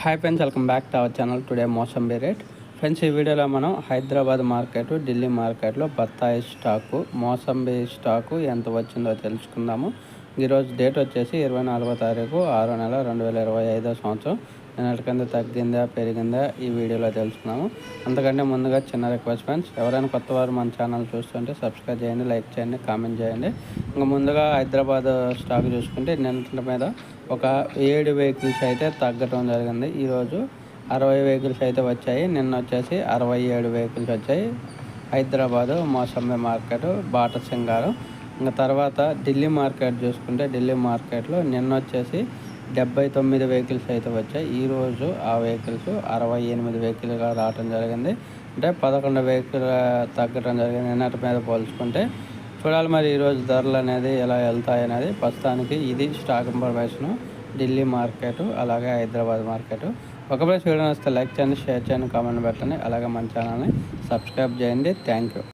Hi friends, welcome back to our channel. Today mosambi rate. Friends, ఈ వీడియోలో మనం Hyderabad market, Delhi మార్కెట్లో బత్తాయి స్టాకు, మోసంబి స్టాకు ఎంత వచ్చిందో తెలుసుకుందాము. ఈరోజు డేట్ వచ్చేసి 24వ తారీఖు 6వ నెల 2025 సంవత్సరం. నిన్నటి కింద తగ్గిందా పెరిగిందా ఈ వీడియోలో తెలుసుకున్నాము. అంతకంటే ముందుగా చిన్న రిక్వెస్ట్ ఫ్రెండ్స్, ఎవరైనా కొత్త వారు మన ఛానల్ చూస్తుంటే సబ్స్క్రైబ్ చేయండి, లైక్ చేయండి, కామెంట్ చేయండి. ఇంకా ముందుగా హైదరాబాద్ స్టాక్ చూసుకుంటే నిన్నటి మీద ఒక 7 వెహికల్స్ అయితే తగ్గడం జరిగింది. ఈరోజు 60 వెహికల్స్ అయితే వచ్చాయి. నిన్న వచ్చేసి 67 వెహికల్స్ వచ్చాయి. హైదరాబాదు మోసంబి మార్కెట్, బాట సింగారం. ఇంకా తర్వాత ఢిల్లీ మార్కెట్ చూసుకుంటే ఢిల్లీ మార్కెట్లో నిన్న వచ్చేసి 79 వెహికల్స్ అయితే వచ్చాయి. ఈరోజు ఆ వెహికల్స్ 68 వెహికల్గా రావడం జరిగింది. అంటే 11 వెహికల్ తగ్గడం జరిగింది నిన్నటి మీద పోల్చుకుంటే. చూడాలి మరి ఈరోజు ధరలు అనేది ఎలా వెళ్తాయి అనేది. ప్రస్తుతానికి ఇది స్టాక్ ఇన్ఫర్మేషను. ఢిల్లీ మార్కెట్ అలాగే హైదరాబాద్ మార్కెట్. ఒకవేళ వీడియో వస్తే లైక్ చేయండి, షేర్ చేయండి, కామెంట్ పెట్టండి. అలాగే మన ఛానల్ని సబ్స్క్రైబ్ చేయండి. Thank you.